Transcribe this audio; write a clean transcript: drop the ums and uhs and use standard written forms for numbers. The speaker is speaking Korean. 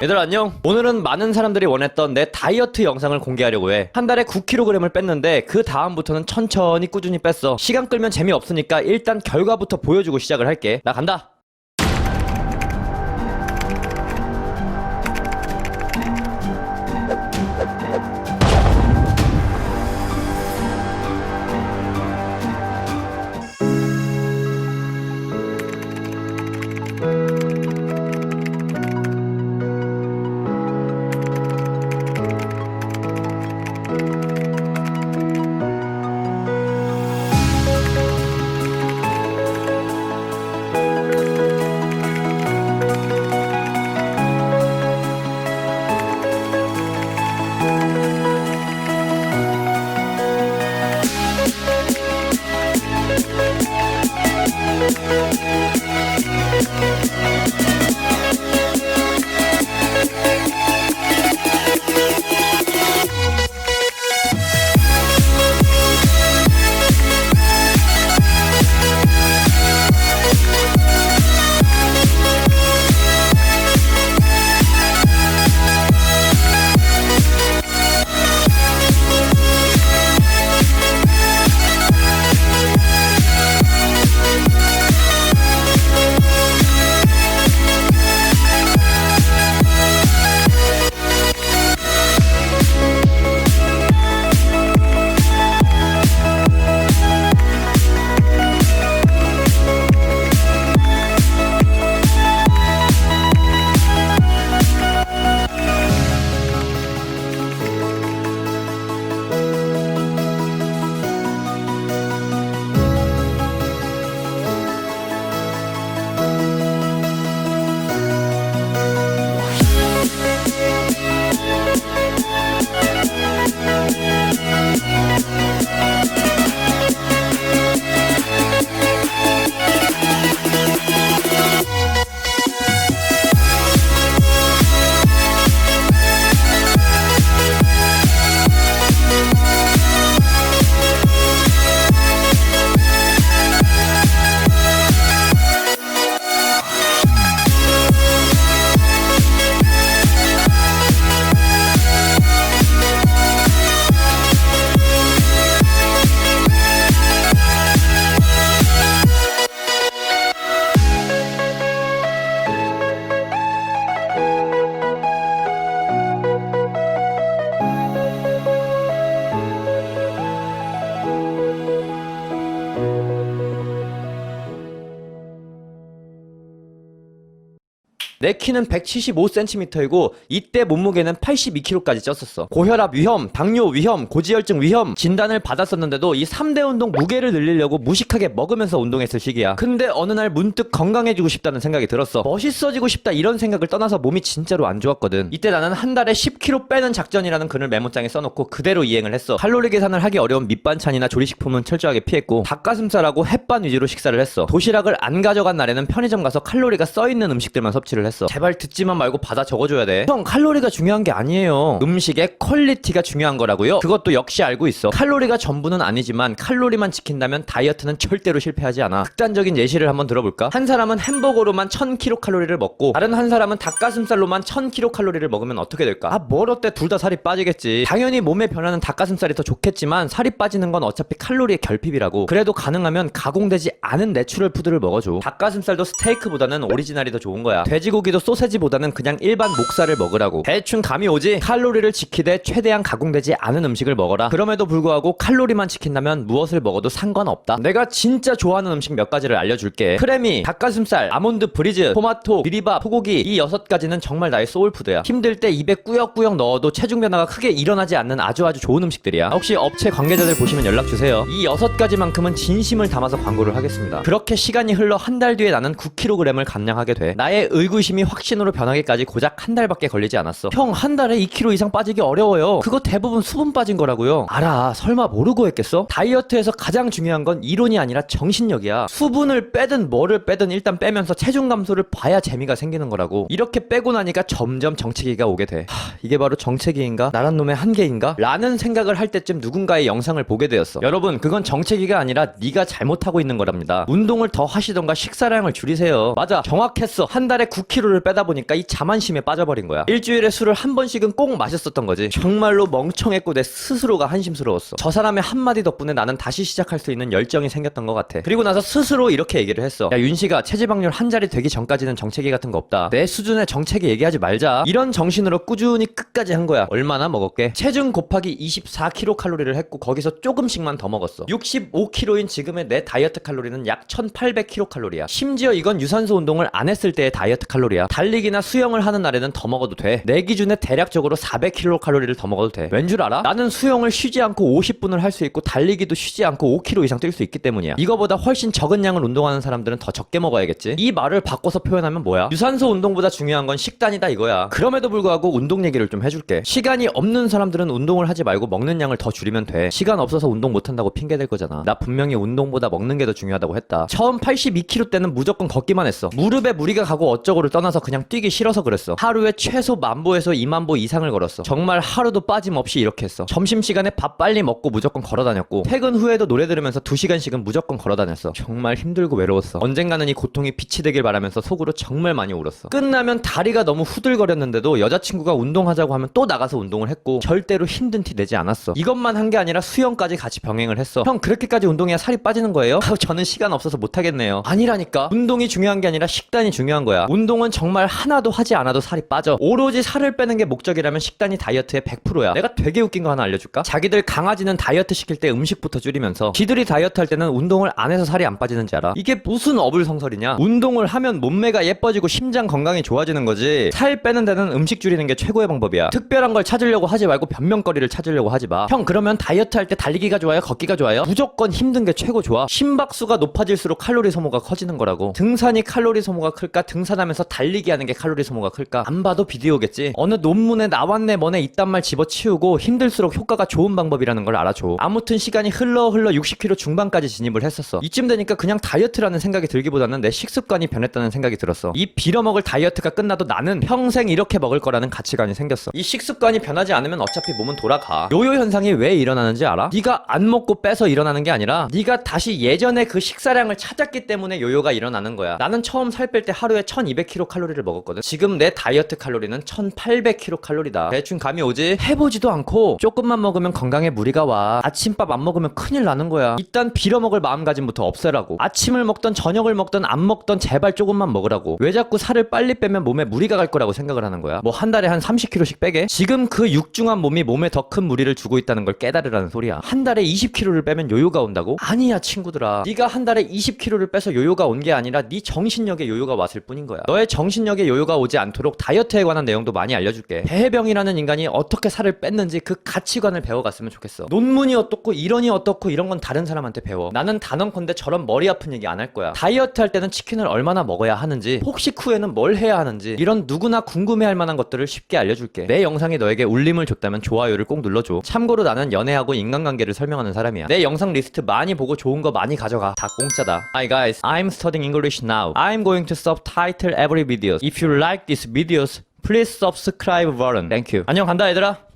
얘들아 안녕. 오늘은 많은 사람들이 원했던 내 다이어트 영상을 공개하려고 해. 한 달에 9kg을 뺐는데 그 다음부터는 천천히 꾸준히 뺐어. 시간 끌면 재미없으니까 일단 결과부터 보여주고 시작을 할게. 나 간다. 내 키는 175cm이고 이때 몸무게는 82kg까지 쪘었어. 고혈압 위험, 당뇨 위험, 고지혈증 위험 진단을 받았었는데도 이 3대 운동 무게를 늘리려고 무식하게 먹으면서 운동했을 시기야. 근데 어느 날 문득 건강해지고 싶다는 생각이 들었어. 멋있어지고 싶다 이런 생각을 떠나서 몸이 진짜로 안 좋았거든. 이때 나는 한 달에 10kg 빼는 작전이라는 글을 메모장에 써놓고 그대로 이행을 했어. 칼로리 계산을 하기 어려운 밑반찬이나 조리식품은 철저하게 피했고 닭가슴살하고 햇반 위주로 식사를 했어. 도시락을 안 가져간 날에는 편의점 가서 칼로리가 써있는 음식들만 섭취를 했어. 제발 듣지만 말고 받아 적어줘야 돼. 형, 칼로리가 중요한 게 아니에요. 음식의 퀄리티가 중요한 거라고요. 그것도 역시 알고 있어. 칼로리가 전부는 아니지만 칼로리만 지킨다면 다이어트는 절대로 실패하지 않아. 극단적인 예시를 한번 들어볼까? 한 사람은 햄버거로만 1000kcal를 먹고 다른 한 사람은 닭가슴살로만 1000kcal를 먹으면 어떻게 될까? 뭘 어때? 둘 다 살이 빠지겠지. 당연히 몸의 변화는 닭가슴살이 더 좋겠지만 살이 빠지는 건 어차피 칼로리의 결핍이라고. 그래도 가능하면 가공되지 않은 내추럴 푸드를 먹어줘. 닭가슴살도 스테이크보다는 오리지널이 더 좋은 거야. 돼지고기도 소세지보다는 그냥 일반 목살을 먹으라고. 대충 감이 오지? 칼로리를 지키되 최대한 가공되지 않은 음식을 먹어라. 그럼에도 불구하고 칼로리만 지킨다면 무엇을 먹어도 상관없다. 내가 진짜 좋아하는 음식 몇 가지를 알려줄게. 크래미, 닭가슴살, 아몬드 브리즈, 토마토, 비리밥, 소고기 이 6가지는 정말 나의 소울푸드야. 힘들 때 입에 꾸역꾸역 넣어도 체중 변화가 크게 일어나지 않는 아주 좋은 음식들이야. 혹시 업체 관계자들 보시면 연락주세요. 이 6가지만큼은 진심을 담아서 광고를 하겠습니다. 그렇게 시간이 흘러 한 달 뒤에 나는 9kg을 감량하게 돼. 나의 의구심이 확신으로 변하기까지 고작 한 달밖에 걸리지 않았어. 형, 한 달에 2kg 이상 빠지기 어려워요. 그거 대부분 수분 빠진 거라고요. 알아. 설마 모르고 했겠어? 다이어트에서 가장 중요한 건 이론이 아니라 정신력이야. 수분을 빼든 뭐를 빼든 일단 빼면서 체중 감소를 봐야 재미가 생기는 거라고. 이렇게 빼고 나니까 점점 정체기가 오게 돼. 이게 바로 정체기인가? 나란 놈의 한계인가? 라는 생각을 할 때쯤 누군가의 영상을 보게 되었어. 여러분, 그건 정체기가 아니라 네가 잘못하고 있는 거랍니다. 운동을 더 하시던가 식사량을 줄이세요. 맞아, 정확했어. 한 달에 9kg 10kg를 빼다 보니까 이 자만심에 빠져버린 거야. 일주일에 술을 한 번씩은 꼭 마셨었던 거지. 정말로 멍청했고 내 스스로가 한심스러웠어. 저 사람의 한마디 덕분에 나는 다시 시작할 수 있는 열정이 생겼던 것 같아. 그리고 나서 스스로 이렇게 얘기를 했어. 야, 윤씨가 체지방률 한 자리 되기 전까지는 정체기 같은 거 없다. 내 수준의 정체기 얘기하지 말자. 이런 정신으로 꾸준히 끝까지 한 거야. 얼마나 먹었게? 체중 곱하기 24kcal를 했고 거기서 조금씩만 더 먹었어. 65kg인 지금의 내 다이어트 칼로리는 약 1800kcal야. 심지어 이건 유산소 운동을 안 했을 때의 다이어트 칼로리야. 달리기나 수영을 하는 날에는 더 먹어도 돼. 내 기준에 대략적으로 400kcal를 더 먹어도 돼. 왠 줄 알아? 나는 수영을 쉬지 않고 50분을 할 수 있고 달리기도 쉬지 않고 5km 이상 뛸 수 있기 때문이야. 이거보다 훨씬 적은 양을 운동하는 사람들은 더 적게 먹어야겠지. 이 말을 바꿔서 표현하면 뭐야? 유산소 운동보다 중요한 건 식단이다 이거야. 그럼에도 불구하고 운동 얘기를 좀 해줄게. 시간이 없는 사람들은 운동을 하지 말고 먹는 양을 더 줄이면 돼. 시간 없어서 운동 못한다고 핑계댈 거잖아. 나 분명히 운동보다 먹는 게 더 중요하다고 했다. 처음 82kg 때는 무조건 걷기만 했어. 무릎에 무리가 가고 어쩌고를 떠나서 그냥 뛰기 싫어서 그랬어. 하루에 최소 10,000보에서 20,000보 이상을 걸었어. 정말 하루도 빠짐없이 이렇게 했어. 점심시간에 밥 빨리 먹고 무조건 걸어다녔고 퇴근 후에도 노래 들으면서 2시간씩은 무조건 걸어다녔어. 정말 힘들고 외로웠어. 언젠가는 이 고통이 빛이 되길 바라면서 속으로 정말 많이 울었어. 끝나면 다리가 너무 후들거렸는데도 여자친구가 운동하자고 하면 또 나가서 운동을 했고 절대로 힘든 티 내지 않았어. 이것만 한 게 아니라 수영까지 같이 병행을 했어. 형 그렇게까지 운동해야 살이 빠지는 거예요? 저는 시간 없어서 못하겠네요. 아니라니까. 운동이 중요한 게 아니라 식단이 중요한 거야. 운동은 정말 하나도 하지 않아도 살이 빠져. 오로지 살을 빼는 게 목적이라면 식단이 다이어트의 100%야. 내가 되게 웃긴 거 하나 알려줄까? 자기들 강아지는 다이어트 시킬 때 음식부터 줄이면서 지들이 다이어트 할 때는 운동을 안 해서 살이 안 빠지는지 알아? 이게 무슨 어불성설이냐? 운동을 하면 몸매가 예뻐지고 심장 건강이 좋아지는 거지. 살 빼는 데는 음식 줄이는 게 최고의 방법이야. 특별한 걸 찾으려고 하지 말고 변명거리를 찾으려고 하지 마. 형 그러면 다이어트 할 때 달리기가 좋아요? 걷기가 좋아요? 무조건 힘든 게 최고 좋아. 심박수가 높아질수록 칼로리 소모가 커지는 거라고. 등산이 칼로리 소모가 클까? 등산하면서 달리기 하는 게 칼로리 소모가 클까? 안 봐도 비디오겠지. 어느 논문에 나왔네 뭐네 이딴 말 집어치우고 힘들수록 효과가 좋은 방법이라는 걸 알아줘. 아무튼 시간이 흘러 60kg 중반까지 진입을 했었어. 이쯤 되니까 그냥 다이어트라는 생각이 들기보다는 내 식습관이 변했다는 생각이 들었어. 이 빌어먹을 다이어트가 끝나도 나는 평생 이렇게 먹을 거라는 가치관이 생겼어. 이 식습관이 변하지 않으면 어차피 몸은 돌아가. 요요 현상이 왜 일어나는지 알아? 네가 안 먹고 빼서 일어나는 게 아니라 네가 다시 예전에 그 식사량을 찾았기 때문에 요요가 일어나는 거야. 나는 처음 살 뺄 때 하루에 1200kcal를 먹었거든. 지금 내 다이어트 칼로리는 1800kcal다. 대충 감이 오지? 해보지도 않고 조금만 먹으면 건강에 무리가 와. 아침밥 안 먹으면 큰일 나는 거야. 일단 빌어먹을 마음가짐부터 없애라고. 아침을 먹던 저녁을 먹던 안 먹던 제발 조금만 먹으라고. 왜 자꾸 살을 빨리 빼면 몸에 무리가 갈 거라고 생각을 하는 거야? 뭐 한 달에 한 30kg씩 빼게? 지금 그 육중한 몸이 몸에 더 큰 무리를 주고 있다는 걸 깨달으라는 소리야. 한 달에 20kg를 빼면 요요가 온다고? 아니야 친구들아. 네가 한 달에 20kg를 빼서 요요가 온 게 아니라 네 정신력에 요요가 왔을 뿐인 거야. 너의 정신력에 요요가 오지 않도록 다이어트에 관한 내용도 많이 알려줄게. 배해병이라는 인간이 어떻게 살을 뺐는지 그 가치관을 배워갔으면 좋겠어. 논문이 어떻고 이론이 어떻고 이런 건 다른 사람한테 배워. 나는 단언컨대 저런 머리 아픈 얘기 안 할 거야. 다이어트 할 때는 치킨을 얼마나 먹어야 하는지, 폭식 후에는 뭘 해야 하는지, 이런 누구나 궁금해할 만한 것들을 쉽게 알려줄게. 내 영상이 너에게 울림을 줬다면 좋아요를 꼭 눌러줘. 참고로 나는 연애하고 인간관계를 설명하는 사람이야. 내 영상 리스트 많이 보고 좋은 거 많이 가져가. 다 공짜다. Hi guys, I'm studying English now. I'm going to subtitle every video. If you like these videos, please subscribe button. Thank you. 안녕 간다 얘들아.